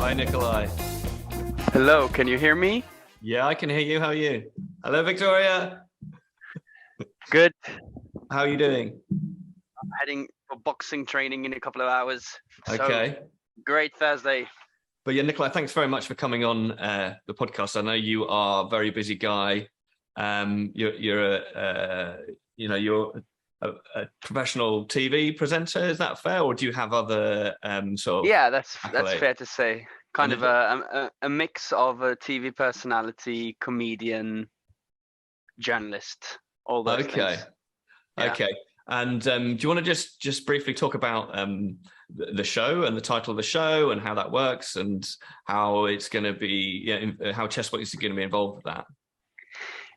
Hi, Nicolay. Hello, can you hear me? Yeah, I can hear you. How are you? Hello, Victoria. Good. How are you doing? Heading for boxing training in a couple of hours. Okay. So, great Thursday. But yeah, Nicolay, thanks very much for coming on the podcast. I know you are a very busy guy. You're a professional TV presenter. Is that fair, or do you have other sort of Yeah, that's accolades? fair to say. Kind of a mix of a TV personality, comedian, journalist, all those Okay. things. Yeah. Okay. And do you want to just briefly talk about the show and the title of the show and how that works and how it's going to be, how Chessboxing is going to be involved with that?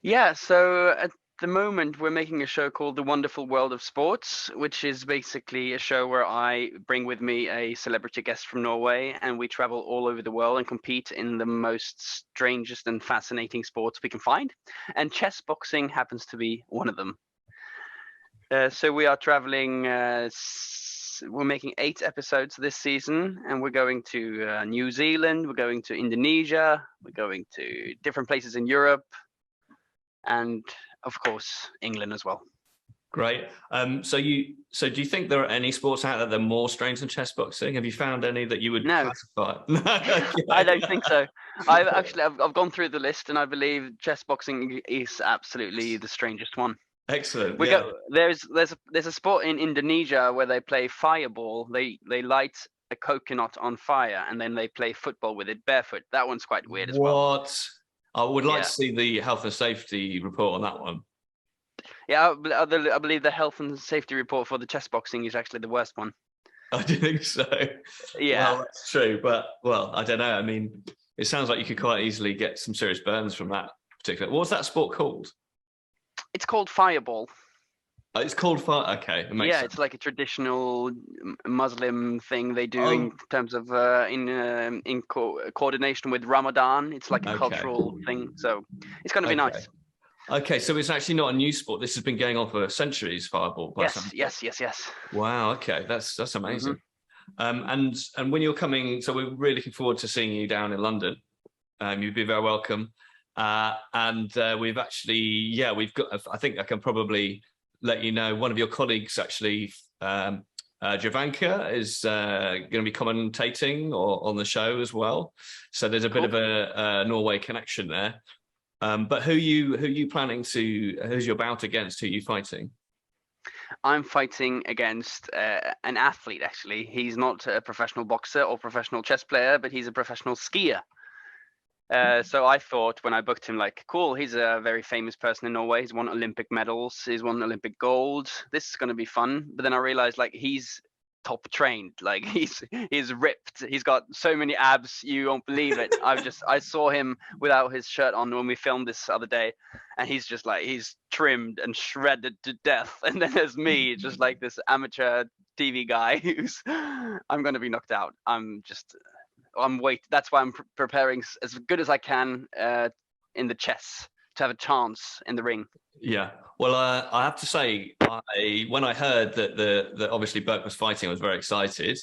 Yeah, so at the moment we're making a show called The Wonderful World of Sports, which is basically a show where I bring with me a celebrity guest from Norway and we travel all over the world and compete in the most strangest and fascinating sports we can find. And chess boxing happens to be one of them. So we are traveling, we're making 8 episodes this season, and we're going to New Zealand, we're going to Indonesia, we're going to different places in Europe, and of course England as well. Great. So do you think there are any sports out there that are more strange than chess boxing? Have you found any that you would classify? Okay. I don't think so. I've gone through the list, and I believe chess boxing is absolutely the strangest one. Excellent. There's a sport in Indonesia where they play fireball. They light a coconut on fire and then they play football with it barefoot. That one's quite weird as well. What? I would like to see the health and safety report on that one. Yeah, I believe the health and safety report for the chess boxing is actually the worst one. I do think so. Yeah. Well, that's true, but I don't know. I mean, it sounds like you could quite easily get some serious burns from that particular. What's that sport called? It's called fireball. Oh, it's called fire. Okay, it makes sense. It's like a traditional Muslim thing they do in terms of coordination with Ramadan. It's like a cultural thing, so it's going to be nice. Okay, so it's actually not a new sport. This has been going on for centuries. Fireball. Yes. Wow. Okay, that's amazing. And when you're coming, so we're really looking forward to seeing you down in London. You'd be very welcome. And we've actually, we've got. I think I can probably let you know. One of your colleagues actually, Jovanka, is going to be commentating on the show as well. So there's a bit of a Norway connection there. But who you planning to? Who's your bout against? Who are you fighting? I'm fighting against an athlete. Actually, he's not a professional boxer or professional chess player, but he's a professional skier. So I thought when I booked him, like, cool, he's a very famous person in Norway. He's won Olympic medals. He's won Olympic gold. This is going to be fun. But then I realized, like, he's top trained. Like, he's ripped. He's got so many abs, you won't believe it. I saw him without his shirt on when we filmed this other day, and he's just like, he's trimmed and shredded to death. And then there's me, just like this amateur TV guy I'm going to be knocked out. That's why I'm preparing as good as I can in the chess to have a chance in the ring. Yeah. Well, I have to say, when I heard that obviously Birk was fighting, I was very excited.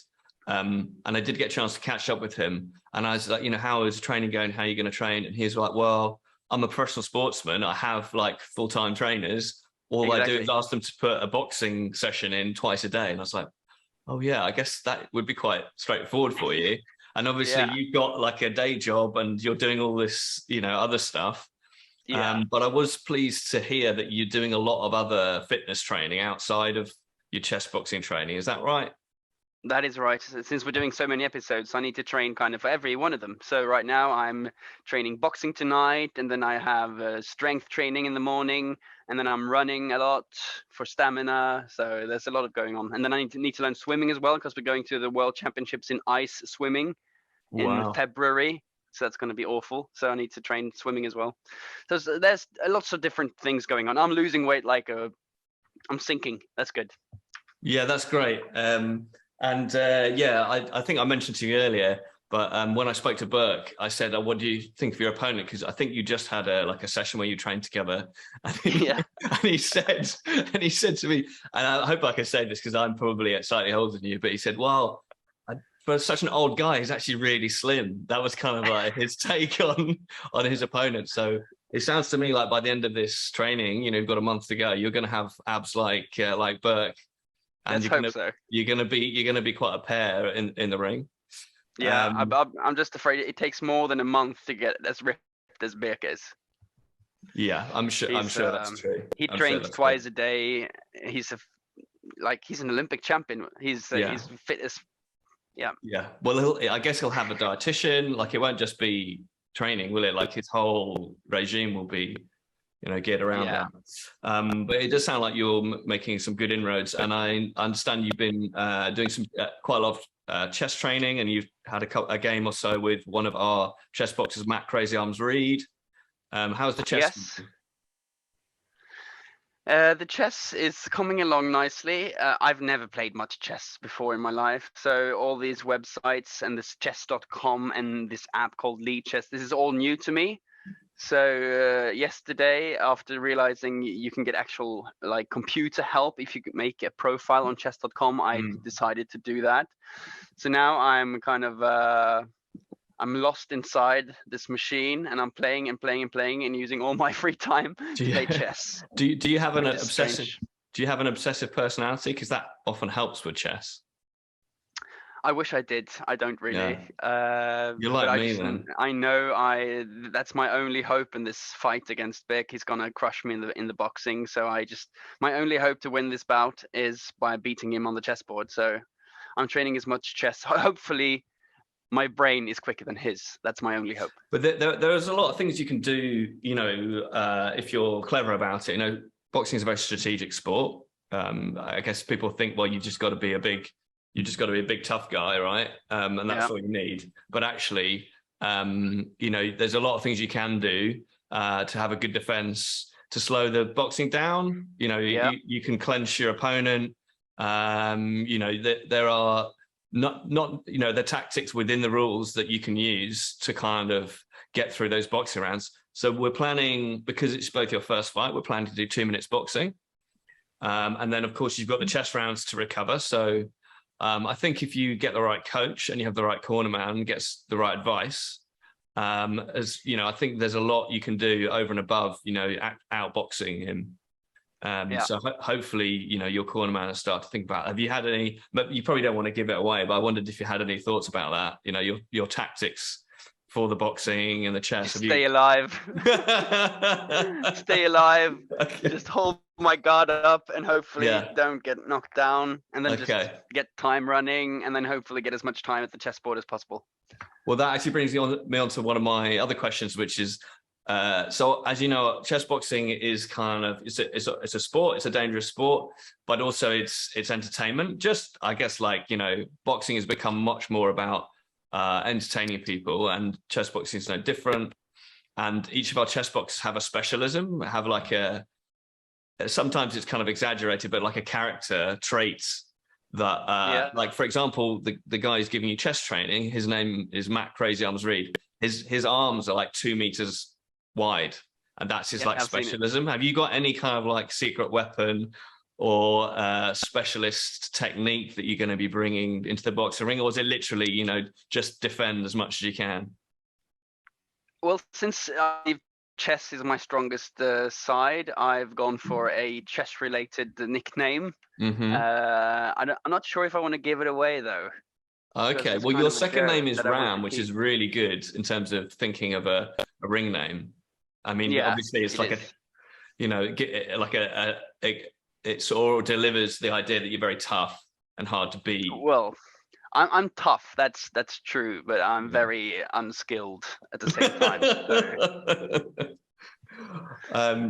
And I did get a chance to catch up with him. And I was like, how is training going? How are you going to train? And he's like, well, I'm a professional sportsman. I have like full-time trainers. All I do is ask them to put a boxing session in twice a day. And I was like, oh yeah, I guess that would be quite straightforward for you. And obviously you've got like a day job and you're doing all this, other stuff. Yeah. But I was pleased to hear that you're doing a lot of other fitness training outside of your chess boxing training. Is that right? That is right. Since we're doing so many episodes, I need to train kind of for every one of them. So right now I'm training boxing tonight, and then I have strength training in the morning, and then I'm running a lot for stamina. So there's a lot of going on. And then I need to learn swimming as well, because we're going to the World Championships in ice swimming in February. So that's going to be awful. So I need to train swimming as well. So there's lots of different things going on. I'm losing weight I'm sinking. That's good. Yeah, that's great. I think I mentioned to you earlier, but when I spoke to Birk, I said, what do you think of your opponent? Because I think you just had a session where you trained together. And he said to me, and I hope I can say this because I'm probably slightly older than you, but he said, well, for such an old guy, he's actually really slim. That was kind of like his take on his opponent. So it sounds to me like by the end of this training, you know, you've got a month to go, you're going to have abs like Birk, and you're going to be quite a pair in the ring. Yeah, I'm just afraid it takes more than a month to get as ripped as Birk is. Yeah, I'm sure that's true. He trains twice a day. He's an Olympic champion. He's fit as. Yeah. Yeah. Well, I guess he'll have a dietitian. Like, it won't just be training, will it? Like, his whole regime will be, you know, geared around that. But it does sound like you're making some good inroads, and I understand you've been doing some quite a lot of chess training, and you've had a game or so with one of our chess boxers, Matt Crazy Arms Reed. How's the chess? Yes. The chess is coming along nicely. I've never played much chess before in my life. So all these websites and this chess.com and this app called Lead Chess, this is all new to me. So yesterday, after realizing you can get actual like computer help if you could make a profile on chess.com, I decided to do that. So now I'm kind of I'm lost inside this machine, and I'm playing and playing and playing and using all my free time to play chess. Do you have an obsessive? Strange. Do you have an obsessive personality? Because that often helps with chess. I wish I did. I don't really. You're like me then. I know that's my only hope in this fight against Birk. He's gonna crush me in the boxing. So my only hope to win this bout is by beating him on the chessboard. So I'm training as much chess. Hopefully my brain is quicker than his. That's my only hope. But there's a lot of things you can do, you know, if you're clever about it. You know, boxing is a very strategic sport. I guess people think, well, you just got to be a big tough guy, right? And that's all you need. But actually, you know, there's a lot of things you can do to have a good defense, to slow the boxing down. You know, you can clench your opponent. You know, there are not you know, the tactics within the rules that you can use to kind of get through those boxing rounds. So we're planning, because it's both your first fight, we're planning to do 2 minutes boxing, and then of course you've got the chess rounds to recover. So I think if you get the right coach and you have the right corner man, gets the right advice, as you know, I think there's a lot you can do over and above, you know, outboxing him. So hopefully, you know, your corner man will start to think about, have you had any, but you probably don't want to give it away, but I wondered if you had any thoughts about that, you know, your tactics for the boxing and the chess. Stay alive. Stay alive. Okay. Just hold my guard up and hopefully don't get knocked down, and then just get time running, and then hopefully get as much time at the chessboard as possible. Well, that actually brings me on to one of my other questions, which is, so as you know, chess boxing is kind of, it's a sport, it's a dangerous sport, but also it's entertainment. Just, I guess, like, you know, boxing has become much more about entertaining people, and chess boxing is no different. And each of our chess boxers have a specialism, have like sometimes it's kind of exaggerated, but like a character trait that, like, for example, the guy who's giving you chess training, his name is Matt Crazy Arms Reed. His arms are like 2 meters wide, and that's his like specialism. Have you got any kind of like secret weapon or specialist technique that you're going to be bringing into the boxing ring, or is it literally, you know, just defend as much as you can? Well, since chess is my strongest side, I've gone for a chess-related nickname. I'm not sure if I want to give it away though. Okay, well, your second name is Ramm, which is really good in terms of thinking of a ring name. I mean, obviously, it's like it sort of delivers the idea that you're very tough and hard to beat. Well, I'm tough. That's true, but I'm very unskilled at the same time. So.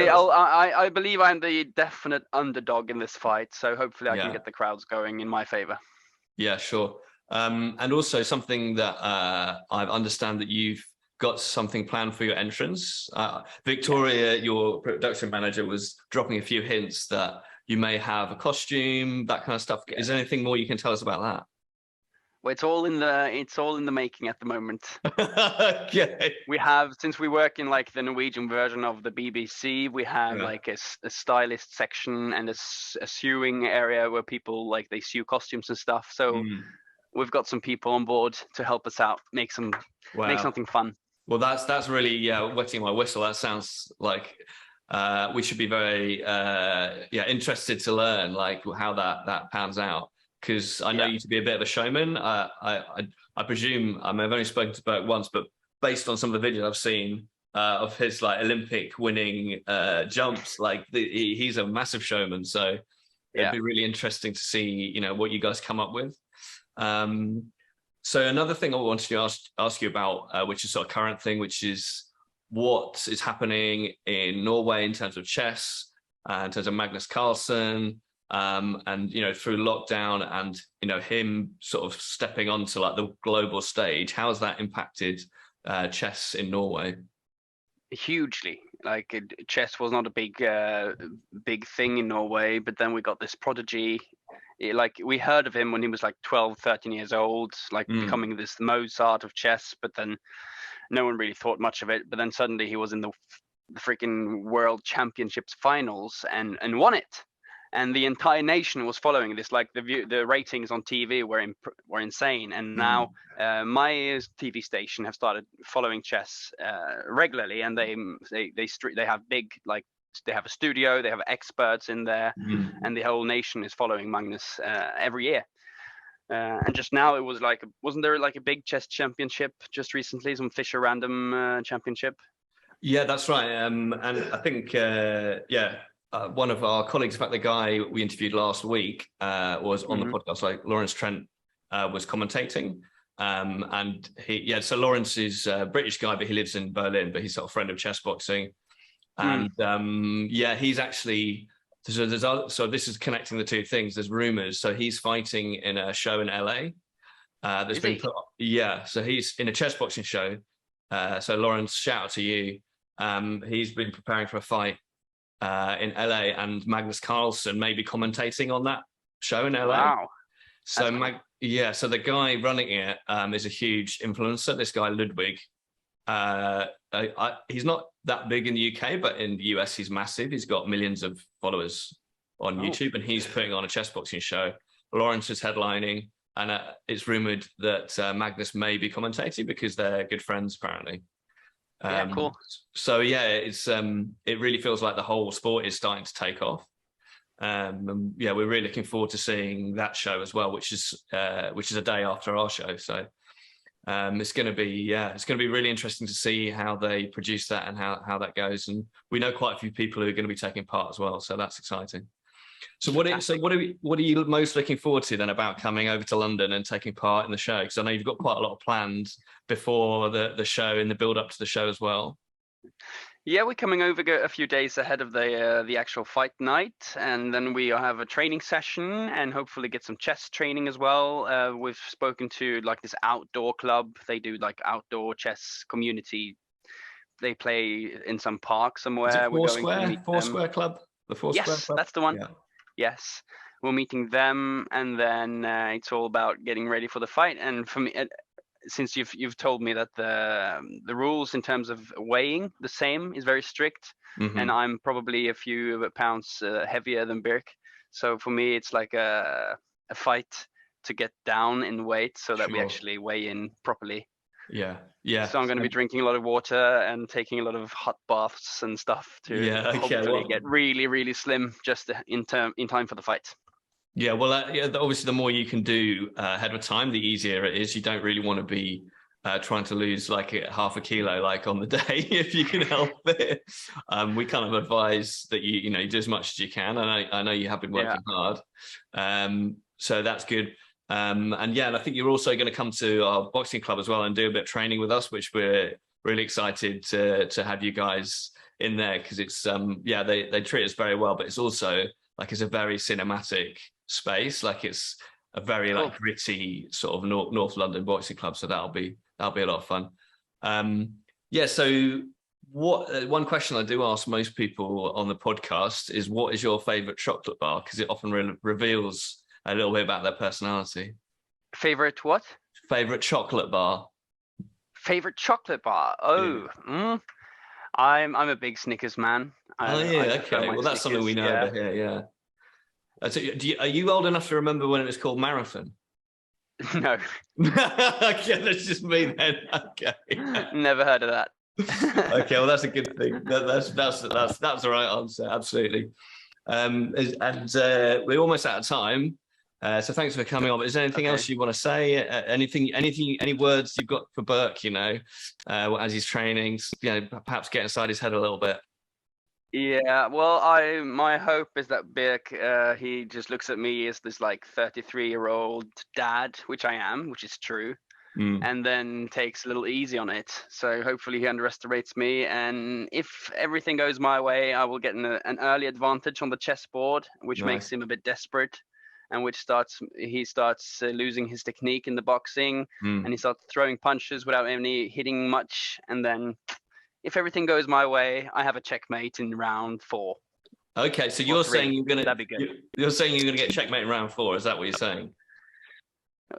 I believe I'm the definite underdog in this fight, so hopefully I can get the crowds going in my favor. Yeah, sure. And also something that I understand that you've got something planned for your entrance. Victoria, your production manager, was dropping a few hints that you may have a costume, that kind of stuff. Is there anything more you can tell us about that? Well, it's all in the making at the moment. Okay. We have, since we work in like the Norwegian version of the BBC, we have like a stylist section and a sewing area where people like they sew costumes and stuff. So we've got some people on board to help us out, make something fun. Well, that's really wetting my whistle. That sounds like we should be very interested to learn like how that pans out, because I know you to be a bit of a showman. I presume I've only spoken to Birk once, but based on some of the videos I've seen of his like Olympic winning jumps, like he's a massive showman. So it'd be really interesting to see what you guys come up with. So another thing I wanted to ask you about, which is sort of current thing, which is what is happening in Norway in terms of chess, in terms of Magnus Carlsen, and through lockdown and him sort of stepping onto like the global stage. How has that impacted chess in Norway? Hugely. Like chess was not a big thing in Norway, but then we got this prodigy. Like we heard of him when he was like 12, 13 years old, like becoming this Mozart of chess, but then no one really thought much of it. But then suddenly he was in the freaking world championships finals and won it. And the entire nation was following this. Like the ratings on TV were insane. And now my TV station have started following chess regularly, and they have they have a studio, they have experts in there, and the whole nation is following Magnus every year. And just now it was like, wasn't there like a big chess championship just recently, some Fisher Random championship? Yeah, that's right. And I think one of our colleagues, in fact, the guy we interviewed last week was on the podcast. Like Lawrence Trent was commentating, and so Lawrence is a British guy, but he lives in Berlin. But he's sort of a friend of Chessboxing, and he's actually so this is connecting the two things. There's rumors, so he's fighting in a show in LA. That's been put. So he's in a chessboxing show. So Lawrence, shout out to you. He's been preparing for a fight in LA, and Magnus Carlsen may be commentating on that show in LA. Wow. So so the guy running it is a huge influencer. This guy Ludwig, he's not that big in the UK, but in the US he's massive. He's got millions of followers on YouTube, and he's putting on a chessboxing show. Lawrence is headlining, and it's rumored that Magnus may be commentating because they're good friends apparently. Cool. So it's it really feels like the whole sport is starting to take off. We're really looking forward to seeing that show as well, which is a day after our show. So it's going to be really interesting to see how they produce that and how that goes. And we know quite a few people who are going to be taking part as well, so that's exciting. So what are you most looking forward to then about coming over to London and taking part in the show? Because I know you've got quite a lot of plans before the show, in the build up to the show as well. Yeah, we're coming over a few days ahead of the actual fight night, and then we have a training session and hopefully get some chess training as well. We've spoken to like this outdoor club. They do like outdoor chess community. They play in some park somewhere. Is it Foursquare Club? The Foursquare Club? That's the one. Yeah. Yes, we're meeting them, and then it's all about getting ready for the fight. And for me, since you've told me that the rules in terms of weighing the same is very strict, and I'm probably a few pounds heavier than Birk, so for me it's like a fight to get down in weight so that we actually weigh in properly. Yeah. So I'm going to be drinking a lot of water and taking a lot of hot baths and stuff to hopefully get really, really slim just in time for the fight. Yeah, well, obviously, the more you can do ahead of time, the easier it is. You don't really want to be trying to lose like half a kilo like on the day if you can help it. We kind of advise that you do as much as you can. I know you have been working hard, so that's good. And I think you're also going to come to our boxing club as well and do a bit of training with us, which we're really excited to have you guys in there, because it's they treat us very well, but it's also like it's a very cinematic space. Like it's a very like gritty sort of North London boxing club, so that'll be a lot of fun. So one question I do ask most people on the podcast is, what is your favorite chocolate bar? Because it often reveals a little bit about their personality. Favorite what? Favorite chocolate bar. Favorite chocolate bar. I'm a big Snickers man. Okay. Well, that's something we know over here. Yeah. So are you old enough to remember when it was called Marathon? No. Okay, that's just me then. Okay. Never heard of that. Okay, well, that's a good thing. That's the right answer. Absolutely. We're almost out of time. So thanks for coming on. Is there anything else you want to say? Any words you've got for Birk, as he's training, perhaps get inside his head a little bit? Yeah, well, my hope is that Birk, he just looks at me as this like 33-year-old dad, which I am, which is true, and then takes a little easy on it. So hopefully he underestimates me, and if everything goes my way, I will get an early advantage on the chessboard, which makes him a bit desperate, and he starts losing his technique in the boxing, and he starts throwing punches without any hitting much, and then if everything goes my way, I have a checkmate in round 4. Okay, so you're saying you're gonna get checkmate in round 4. Is that what you're saying?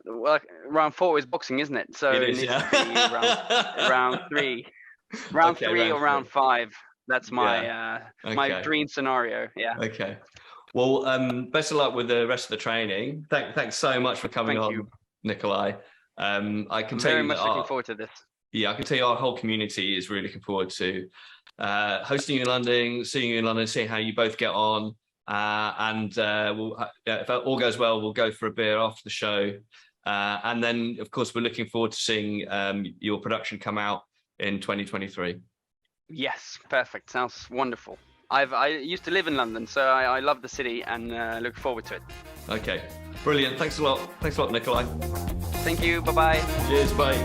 Well, round 4 is boxing, isn't it? So it is, needs to be round 3, round 3 or round 5. That's my my dream scenario. Yeah. Okay. Well, best of luck with the rest of the training. Thanks so much for coming on, Nicolay. I can tell you, very much looking forward to this. Yeah, I can tell you our whole community is really looking forward to hosting you in London, seeing you in London, seeing how you both get on. If all goes well, we'll go for a beer after the show. And then, of course, we're looking forward to seeing your production come out in 2023. Yes, perfect. Sounds wonderful. I used to live in London, so I love the city and look forward to it. Okay, brilliant. Thanks a lot. Thanks a lot, Nicolay. Thank you. Bye-bye. Cheers. Bye.